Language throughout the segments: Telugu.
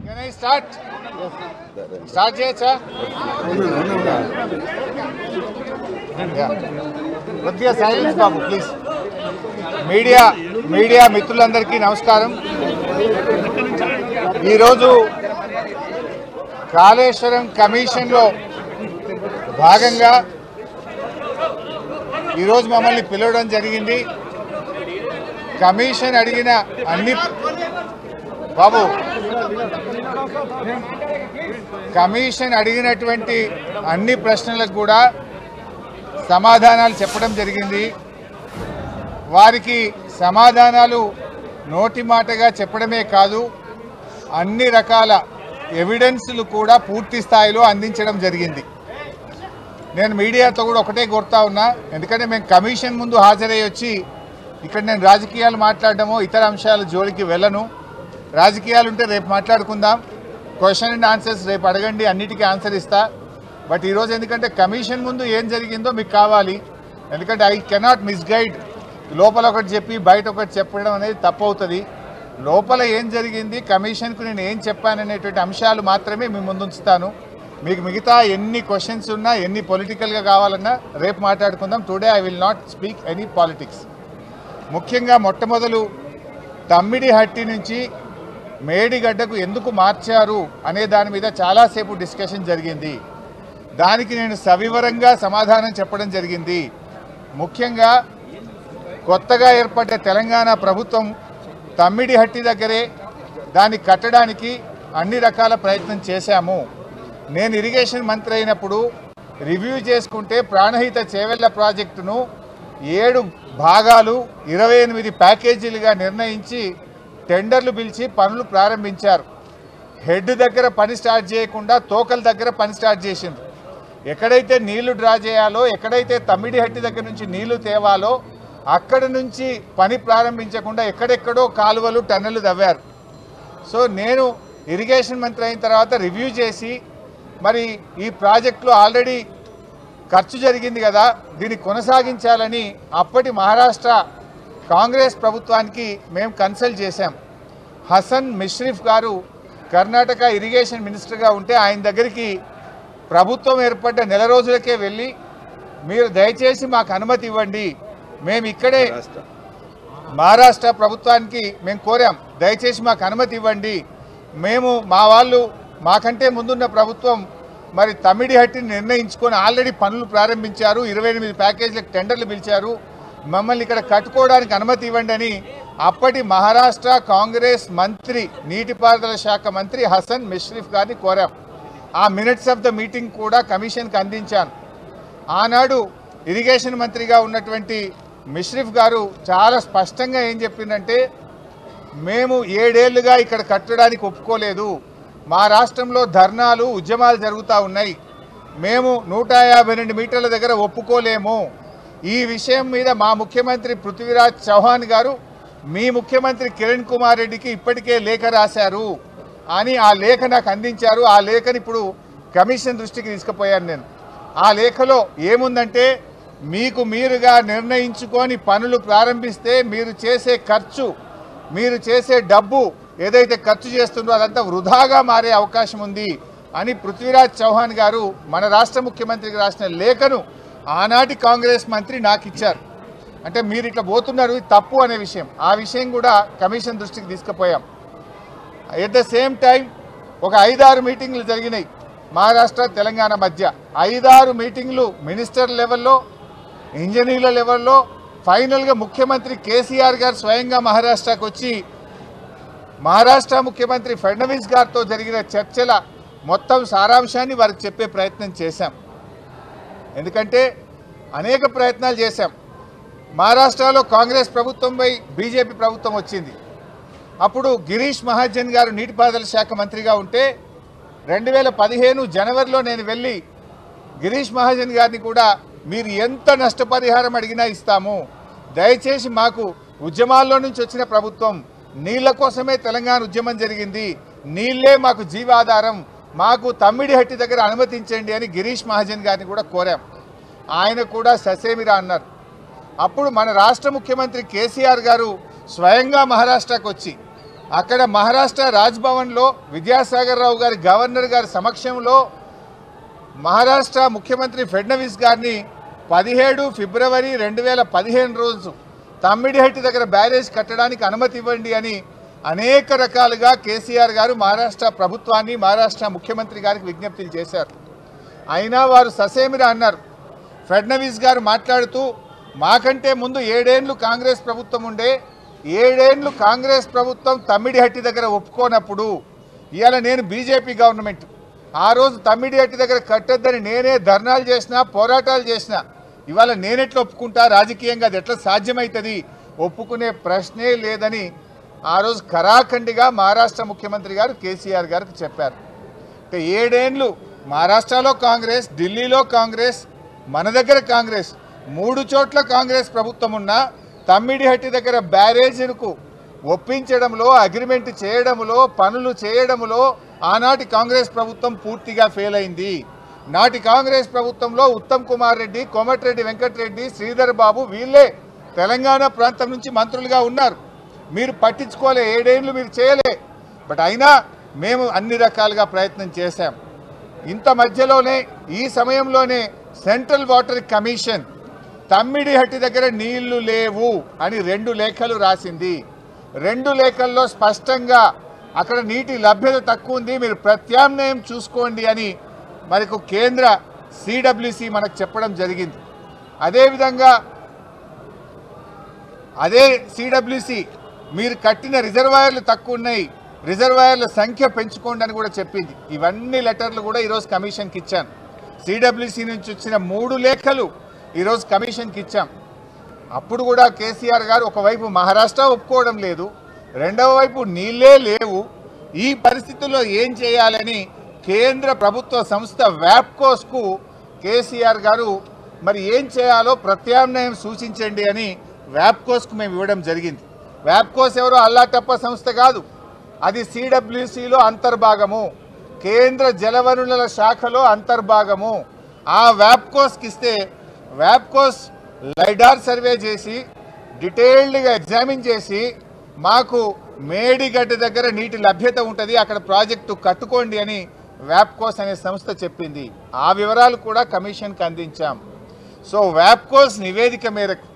Can I start? Start చేయొచ్చా? కొద్దిగా సైలెన్స్ బాబు ప్లీజ్. మీడియా మిత్రులందరికీ నమస్కారం. ఈరోజు కాళేశ్వరం కమిషన్లో భాగంగా ఈరోజు మమ్మల్ని పిలవడం జరిగింది. కమిషన్ అడిగిన అన్ని బాబు కమిషన్ అడిగినటువంటి అన్ని ప్రశ్నలకు కూడా సమాధానాలు చెప్పడం జరిగింది. వారికి సమాధానాలు నోటి మాటగా చెప్పడమే కాదు, అన్ని రకాల ఎవిడెన్స్లు కూడా పూర్తి స్థాయిలో అందించడం జరిగింది. నేను మీడియాతో కూడా ఒకటే కోరుతా ఉన్నా, ఎందుకంటే మేము కమిషన్ ముందు హాజరై వచ్చి ఇక్కడ నేను రాజకీయాలు మాట్లాడడమో ఇతర అంశాల జోలికి వెళ్ళను. రాజకీయాలు ఉంటే రేపు మాట్లాడుకుందాం, క్వశ్చన్ అండ్ ఆన్సర్స్ రేపు అడగండి, అన్నిటికీ ఆన్సర్ ఇస్తా. బట్ ఈరోజు ఎందుకంటే కమిషన్ ముందు ఏం జరిగిందో మీకు కావాలి, ఎందుకంటే ఐ కెనాట్ మిస్గైడ్. లోపల ఒకటి చెప్పి బయట ఒకటి చెప్పడం అనేది తప్పు అవుతుంది. లోపల ఏం జరిగింది, కమిషన్కు నేను ఏం చెప్పాననేటువంటి అంశాలు మాత్రమే మీ ముందు ఉంచుతాను. మీకు మిగతా ఎన్ని క్వశ్చన్స్ ఉన్నా ఎన్ని పొలిటికల్గా కావాలన్నా రేపు మాట్లాడుకుందాం. Today I will not speak any politics. ముఖ్యంగా మొట్టమొదలు తమ్మిడిహట్టి నుంచి మేడిగడ్డకు ఎందుకు మార్చారు అనే దాని మీద చాలాసేపు డిస్కషన్ జరిగింది. దానికి నేను సవివరంగా సమాధానం చెప్పడం జరిగింది. ముఖ్యంగా కొత్తగా ఏర్పడ్డ తెలంగాణ ప్రభుత్వం తమ్మిడిహట్టి దగ్గరే దాన్ని కట్టడానికి అన్ని రకాల ప్రయత్నం చేశాము. నేను ఇరిగేషన్ మంత్రి అయినప్పుడు రివ్యూ చేసుకుంటే ప్రాణహిత చేవెళ్ల ప్రాజెక్టును 7 భాగాలు 28 ప్యాకేజీలుగా నిర్ణయించి టెండర్లు పిలిచి పనులు ప్రారంభించారు. హెడ్ దగ్గర పని స్టార్ట్ చేయకుండా తోకల దగ్గర పని స్టార్ట్ చేసింది. ఎక్కడైతే నీళ్లు డ్రా చేయాలో, ఎక్కడైతే తమ్మిడిహట్టి దగ్గర నుంచి నీళ్లు తేవాలో అక్కడి నుంచి పని ప్రారంభించకుండా ఎక్కడెక్కడో కాలువలు టన్నెలు తవ్వారు. సో నేను ఇరిగేషన్ మంత్రి అయిన తర్వాత రివ్యూ చేసి, మరి ఈ ప్రాజెక్టులో ఆల్రెడీ ఖర్చు జరిగింది కదా, దీన్ని కొనసాగించాలని అప్పటి మహారాష్ట్ర కాంగ్రెస్ ప్రభుత్వానికి మేము కన్సల్ట్ చేశాం. హసన్ మిష్రిఫ్ గారు కర్ణాటక ఇరిగేషన్ మినిస్టర్గా ఉంటే ఆయన దగ్గరికి ప్రభుత్వం ఏర్పడ్డ నెల రోజులకే వెళ్ళి, మీరు దయచేసి మాకు అనుమతి ఇవ్వండి, మేము ఇక్కడే మహారాష్ట్ర ప్రభుత్వానికి మేము కోరాం, దయచేసి మాకు అనుమతి ఇవ్వండి, మేము మా వాళ్ళు మాకంటే ముందున్న ప్రభుత్వం మరి తమ్మిడిహట్టిని నిర్ణయించుకొని ఆల్రెడీ పనులు ప్రారంభించారు, 28 ప్యాకేజీలకు టెండర్లు పిలిచారు, మమ్మల్ని ఇక్కడ కట్టుకోవడానికి అనుమతి ఇవ్వండి అని అప్పటి మహారాష్ట్ర కాంగ్రెస్ మంత్రి, నీటిపారుదల శాఖ మంత్రి హసన్ మిష్రిఫ్ గారిని కోరాం. ఆ మినిట్స్ ఆఫ్ ద మీటింగ్ కూడా కమిషన్కి అందించాను. ఆనాడు ఇరిగేషన్ మంత్రిగా ఉన్నటువంటి మిష్రిఫ్ గారు చాలా స్పష్టంగా ఏం చెప్పిందంటే, మేము 7 ఏళ్లుగా ఇక్కడ కట్టడానికి ఒప్పుకోలేదు, మా రాష్ట్రంలో ధర్నాలు ఉద్యమాలు జరుగుతూ ఉన్నాయి, మేము 152 మీటర్ల దగ్గర ఒప్పుకోలేము. ఈ విషయం మీద మా ముఖ్యమంత్రి పృథ్వీరాజ్ చౌహాన్ గారు మీ ముఖ్యమంత్రి కిరణ్ కుమార్ రెడ్డికి ఇప్పటికే లేఖ రాశారు అని ఆ లేఖ నాకు అందించారు. ఆ లేఖను ఇప్పుడు కమిషన్ దృష్టికి తీసుకుపోయాను నేను. ఆ లేఖలో ఏముందంటే, మీకు మీరుగా నిర్ణయించుకొని పనులు ప్రారంభిస్తే మీరు చేసే ఖర్చు, మీరు చేసే డబ్బు ఏదైతే ఖర్చు చేస్తుందో అదంతా వృధాగా మారే అవకాశం ఉంది అని పృథ్వీరాజ్ చౌహాన్ గారు మన రాష్ట్ర ముఖ్యమంత్రికి రాసిన లేఖను ఆనాటి కాంగ్రెస్ మంత్రి నాకు ఇచ్చారు. అంటే మీరు ఇట్లా పోతున్నారు, ఇది తప్పు అనే విషయం, ఆ విషయం కూడా కమిషన్ దృష్టికి తీసుకుపోయాం. ఎట్ ద సేమ్ టైం ఒక 5-6 మీటింగ్లు జరిగినాయి మహారాష్ట్ర తెలంగాణ మధ్య. 5-6 మీటింగ్లు మినిస్టర్ లెవెల్లో, ఇంజనీర్ల లెవెల్లో, ఫైనల్గా ముఖ్యమంత్రి కేసీఆర్ గారు స్వయంగా మహారాష్ట్రకు వచ్చి మహారాష్ట్ర ముఖ్యమంత్రి ఫడ్నవీస్ గారితో జరిగిన చర్చల మొత్తం సారాంశాన్ని వారికి చెప్పే ప్రయత్నం చేశాం. ఎందుకంటే అనేక ప్రయత్నాలు చేశాం. మహారాష్ట్రలో కాంగ్రెస్ ప్రభుత్వంపై బీజేపీ ప్రభుత్వం వచ్చింది. అప్పుడు గిరీష్ మహాజన్ గారు నీటిపారుదల శాఖ మంత్రిగా ఉంటే 2015 జనవరిలో నేను వెళ్ళి గిరీష్ మహాజన్ గారిని కూడా, మీరు ఎంత నష్టపరిహారం అడిగినా ఇస్తాము, దయచేసి మాకు ఉద్యమాల్లో నుంచి వచ్చిన ప్రభుత్వం, నీళ్ల కోసమే తెలంగాణ ఉద్యమం జరిగింది, నీళ్లే మాకు జీవాధారం, మాకు తమ్మిడిహట్టి దగ్గర అనుమతించండి అని గిరీష్ మహాజన్ గారిని కూడా కోరాం. ఆయన కూడా ససేమిరా అన్నారు. అప్పుడు మన రాష్ట్ర ముఖ్యమంత్రి కేసీఆర్ గారు స్వయంగా మహారాష్ట్రకు వచ్చి అక్కడ మహారాష్ట్ర రాజ్భవన్లో విద్యాసాగర్ రావు గారి గవర్నర్ గారి సమక్షంలో మహారాష్ట్ర ముఖ్యమంత్రి ఫడ్నవీస్ గారిని 17 ఫిబ్రవరి 2015 రోజు తమ్మిడిహట్టి దగ్గర బ్యారేజ్ కట్టడానికి అనుమతి ఇవ్వండి అని అనేక రకాలుగా కేసీఆర్ గారు మహారాష్ట్ర ప్రభుత్వాన్ని మహారాష్ట్ర ముఖ్యమంత్రి గారికి విజ్ఞప్తులు చేశారు. అయినా వారు ససేమిరా అన్నారు. ఫడ్నవీస్ గారు మాట్లాడుతూ మాకంటే ముందు 7 ఏళ్లు కాంగ్రెస్ ప్రభుత్వం ఉండే, 7 ఏళ్లు కాంగ్రెస్ ప్రభుత్వం తమ్మిడిహట్టి దగ్గర ఒప్పుకోనప్పుడు ఇవాళ నేను బీజేపీ గవర్నమెంట్ ఆ రోజు తమ్మిడిహట్టి దగ్గర కట్టొద్దని నేనే ధర్నాలు చేసినా పోరాటాలు చేసినా ఇవాళ నేనెట్లా ఒప్పుకుంటా, రాజకీయంగా అది ఎట్లా సాధ్యమవుతుంది, ఒప్పుకునే ప్రశ్నే లేదని ఆ రోజు కరాఖండిగా మహారాష్ట్ర ముఖ్యమంత్రి గారు కేసీఆర్ గారికి చెప్పారు. అంటే 7 ఏళ్లు మహారాష్ట్రలో కాంగ్రెస్, ఢిల్లీలో కాంగ్రెస్, మన దగ్గర కాంగ్రెస్, 3 చోట్ల కాంగ్రెస్ ప్రభుత్వం ఉన్నా తమ్మిడిహట్టి దగ్గర బ్యారేజీలకు ఒప్పించడంలో, అగ్రిమెంట్ చేయడంలో, పనులు చేయడంలో ఆనాటి కాంగ్రెస్ ప్రభుత్వం పూర్తిగా ఫెయిల్ అయింది. నాటి కాంగ్రెస్ ప్రభుత్వంలో ఉత్తమ్ కుమార్ రెడ్డి, కోమటిరెడ్డి వెంకటరెడ్డి, శ్రీధర్ బాబు వీళ్ళే తెలంగాణ ప్రాంతం నుంచి మంత్రులుగా ఉన్నారు. మీరు పట్టించుకోలే, 7 ఏళ్ళు మీరు చేయలే. బట్ అయినా మేము అన్ని రకాలుగా ప్రయత్నం చేశాం. ఇంత మధ్యలోనే ఈ సమయంలోనే సెంట్రల్ వాటర్ కమిషన్ తమ్మిడిహట్టి దగ్గర నీళ్లు లేవు అని 2 లేఖలు రాసింది. 2 లేఖల్లో స్పష్టంగా అక్కడ నీటి లభ్యత తక్కువ ఉంది, మీరు ప్రత్యామ్నాయం చూసుకోండి అని మనకు కేంద్ర సిడబ్ల్యూసి మనకు చెప్పడం జరిగింది. అదేవిధంగా అదే సిడబ్ల్యూసి మీరు కట్టిన రిజర్వాయర్లు తక్కువ ఉన్నాయి, రిజర్వాయర్ల సంఖ్య పెంచుకోండి అని కూడా చెప్పింది. ఇవన్నీ లెటర్లు కూడా ఈరోజు కమిషన్కి ఇచ్చాను. సిడబ్ల్యూసి నుంచి వచ్చిన 3 లేఖలు ఈరోజు కమిషన్కి ఇచ్చాం. అప్పుడు కూడా కేసీఆర్ గారు ఒకవైపు మహారాష్ట్ర ఒప్పుకోవడం లేదు, రెండవ వైపు నీళ్ళే లేవు. ఈ పరిస్థితుల్లో ఏం చేయాలని కేంద్ర ప్రభుత్వ సంస్థ వ్యాప్కోస్కు కేసీఆర్ గారు మరి ఏం చేయాలో ప్రత్యామ్నాయం సూచించండి అని వ్యాప్కోస్కు మేము ఇవ్వడం జరిగింది. వ్యాప్కోస్ ఎవరో అల్లాటప్ప సంస్థ కాదు, అది సిడబ్ల్యూసిలో అంతర్భాగము, కేంద్ర జలవనరుల శాఖలో అంతర్భాగము. ఆ వ్యాప్కోస్కి ఇస్తే వ్యాప్కోస్ లైడార్ సర్వే చేసి డీటెయిల్డ్గా ఎగ్జామిన్ చేసి మాకు మేడిగడ్డ దగ్గర నీటి లభ్యత ఉంటుంది, అక్కడ ప్రాజెక్టు కట్టుకోండి అని వ్యాప్కోస్ అనే సంస్థ చెప్పింది. ఆ వివరాలు కూడా కమిషన్కి అందించాం. సో వ్యాప్కోస్ నివేదిక మేరకు,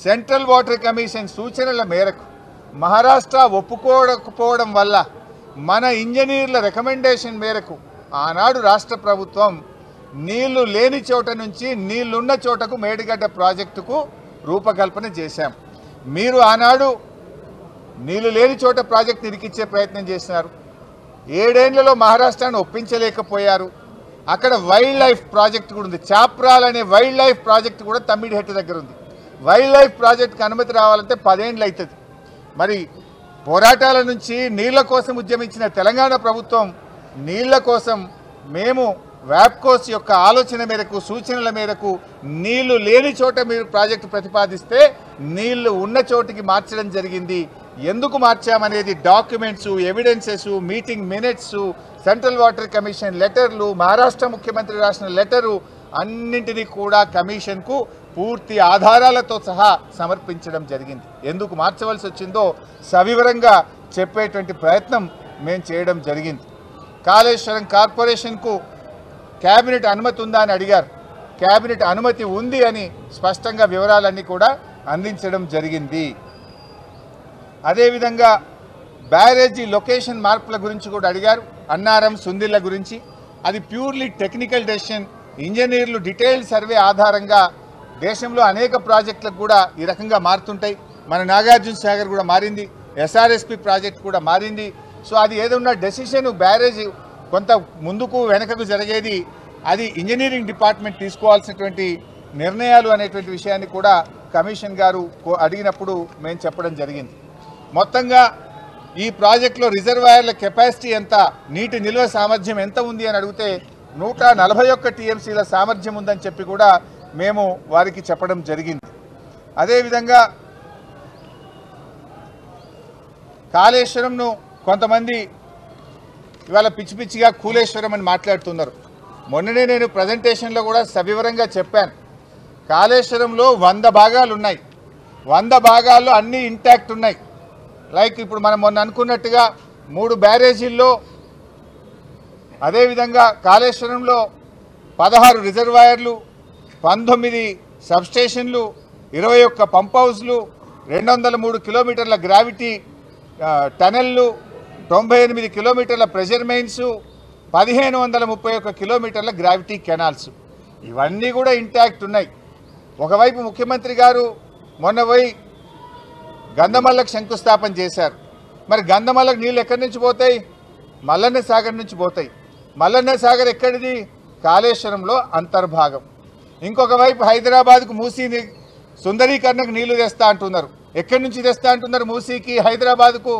సెంట్రల్ వాటర్ కమిషన్ సూచనల మేరకు మహారాష్ట్ర ఒప్పుకోకపోవడం వల్ల మన ఇంజనీర్ల రికమెండేషన్ మేరకు ఆనాడు రాష్ట్ర ప్రభుత్వం నీళ్లు లేని చోట నుంచి నీళ్లున్న చోటకు మేడిగడ్డ ప్రాజెక్టుకు రూపకల్పన చేశాం. మీరు ఆనాడు నీళ్లు లేని చోట ప్రాజెక్టు ఇరికిచ్చే ప్రయత్నం చేసినారు. 7 ఏళ్లలో మహారాష్ట్రాన్ని ఒప్పించలేకపోయారు. అక్కడ వైల్డ్ లైఫ్ ప్రాజెక్ట్ కూడా ఉంది, చాప్రాల్ అనే వైల్డ్ లైఫ్ ప్రాజెక్ట్ కూడా తమ్మిడిహట్టి దగ్గర ఉంది. వైల్డ్ లైఫ్ ప్రాజెక్టుకి అనుమతి రావాలంటే 10 ఏళ్ళు అవుతుంది. మరి పోరాటాల నుంచి నీళ్ల కోసం ఉద్యమించిన తెలంగాణ ప్రభుత్వం నీళ్ల కోసం మేము వ్యాప్కోస్ యొక్క ఆలోచన మేరకు, సూచనల మేరకు నీళ్లు లేని చోట మీరు ప్రాజెక్టు ప్రతిపాదిస్తే నీళ్లు ఉన్న చోటికి మార్చడం జరిగింది. ఎందుకు మార్చామనేది documents, evidences, meeting minutes, central water commission లెటర్లు, మహారాష్ట్ర ముఖ్యమంత్రి రాసిన లెటరు అన్నింటినీ కూడా కమిషన్కు పూర్తి ఆధారాలతో సహా సమర్పించడం జరిగింది. ఎందుకు మార్చవలసి వచ్చిందో సవివరంగా చెప్పేటువంటి ప్రయత్నం మేము చేయడం జరిగింది. కాళేశ్వరం కార్పొరేషన్కు కేబినెట్ అనుమతి ఉందా అని అడిగారు. కేబినెట్ అనుమతి ఉంది అని స్పష్టంగా వివరాలన్నీ కూడా అందించడం జరిగింది. అదేవిధంగా బ్యారేజీ లొకేషన్ మార్పుల గురించి కూడా అడిగారు. అన్నారం, సుందిళ్ళ గురించి అది ప్యూర్లీ టెక్నికల్ డెసిషన్. ఇంజనీర్లు డీటెయిల్డ్ సర్వే ఆధారంగా దేశంలో అనేక ప్రాజెక్టులకు కూడా ఈ రకంగా మారుతుంటాయి. మన నాగార్జున సాగర్ కూడా మారింది, ఎస్ఆర్ఎస్పి ప్రాజెక్ట్ కూడా మారింది. సో అది ఏదన్నా డెసిషన్ బ్యారేజ్ కొంత ముందుకు వెనకకు జరిగేది అది ఇంజనీరింగ్ డిపార్ట్మెంట్ తీసుకోవాల్సినటువంటి నిర్ణయాలు అనేటువంటి విషయాన్ని కూడా కమిషన్ గారు అడిగినప్పుడు మేము చెప్పడం జరిగింది. మొత్తంగా ఈ ప్రాజెక్టులో రిజర్వాయర్ల కెపాసిటీ ఎంత, నీటి నిల్వ సామర్థ్యం ఎంత ఉంది అని అడిగితే 141 టీఎంసీల సామర్థ్యం ఉందని చెప్పి కూడా మేము వారికి చెప్పడం జరిగింది. అదేవిధంగా కాళేశ్వరంను కొంతమంది ఇవాళ పిచ్చి పిచ్చిగా కూలేశ్వరం అని మాట్లాడుతున్నారు. మొన్ననే నేను ప్రజెంటేషన్లో కూడా సవివరంగా చెప్పాను. కాళేశ్వరంలో 100 భాగాలు ఉన్నాయి, 100 భాగాల్లో అన్నీ ఇంటాక్ట్ ఉన్నాయి. లైక్ ఇప్పుడు మనం మొన్న అనుకున్నట్టుగా 3 బ్యారేజీల్లో, అదేవిధంగా కాళేశ్వరంలో 16 రిజర్వాయర్లు, 19 సబ్స్టేషన్లు, 21 పంప్ హౌస్లు, 203 కిలోమీటర్ల గ్రావిటీ టనెల్లు, 98 కిలోమీటర్ల ప్రెషర్ మెయిన్స్, 1531 కిలోమీటర్ల గ్రావిటీ కెనాల్స్, ఇవన్నీ కూడా ఇంటాక్ట్ ఉన్నాయి. ఒకవైపు ముఖ్యమంత్రి గారు మొన్న పోయి గంధమల్లకు శంకుస్థాపన చేశారు. మరి గంధమల్లకు నీళ్ళు ఎక్కడి నుంచి పోతాయి? మల్లన్న సాగర్ నుంచి పోతాయి. మల్లన్న సాగర్ ఎక్కడిది? కాళేశ్వరంలో అంతర్భాగం. ఇంకొక వైపు హైదరాబాద్కు మూసీని సుందరీకరణకు నీళ్లు తెస్తా అంటున్నారు. ఎక్కడి నుంచి తెస్తా అంటున్నారు? మూసీకి హైదరాబాద్కు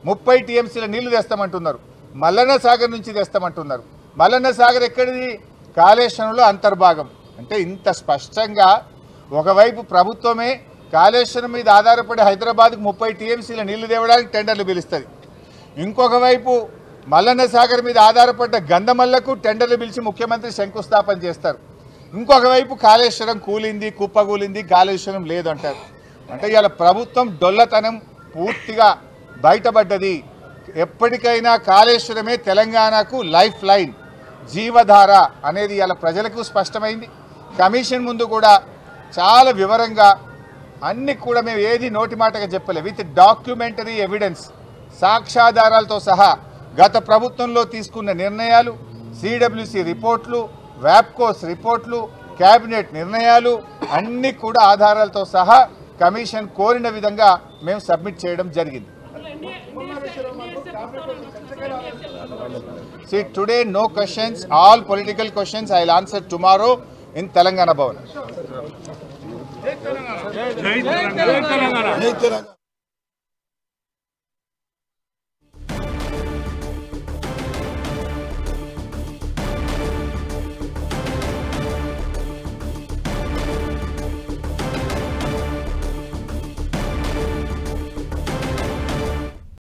30 టీఎంసీల నీళ్లు తెస్తామంటున్నారు. మల్లన్న సాగర్ నుంచి తెస్తామంటున్నారు. మల్లన్న సాగర్ ఎక్కడిది? కాళేశ్వరంలో అంతర్భాగం. అంటే ఇంత స్పష్టంగా ఒకవైపు ప్రభుత్వమే కాళేశ్వరం మీద ఆధారపడి హైదరాబాద్కు 30 టీఎంసీల నీళ్లు తేవడానికి టెండర్లు పిలుస్తుంది. ఇంకొక వైపు మల్లన్న సాగర్ మీద ఆధారపడ్డ గంధమల్లకు టెండర్లు పిలిచి ముఖ్యమంత్రి శంకుస్థాపన చేస్తారు. ఇంకొక వైపు కాళేశ్వరం కూలింది, కుప్పగూలింది, కాళేశ్వరం లేదంటారు. అంటే ఇవాళ ప్రభుత్వం డొల్లతనం పూర్తిగా బయటపడ్డది. ఎప్పటికైనా కాళేశ్వరమే తెలంగాణకు లైఫ్ లైన్, జీవధార అనేది ఇవాళ ప్రజలకు స్పష్టమైంది. కమిషన్ ముందు కూడా చాలా వివరంగా అన్ని కూడా మేము ఏది నోటి మాటగా చెప్పలే, విత్ డాక్యుమెంటరీ ఎవిడెన్స్, సాక్ష్యాధారాలతో సహా గత ప్రభుత్వంలో తీసుకున్న నిర్ణయాలు, సిడబ్ల్యూసి రిపోర్ట్లు, వ్యాప్కోస్ రిపోర్ట్లు, కేబినెట్ నిర్ణయాలు అన్నీ కూడా ఆధారాలతో సహా కమిషన్ కోరిన విధంగా మేము సబ్మిట్ చేయడం జరిగింది. See, today no questions, all political questions I will answer tomorrow in Telangana Bhavan.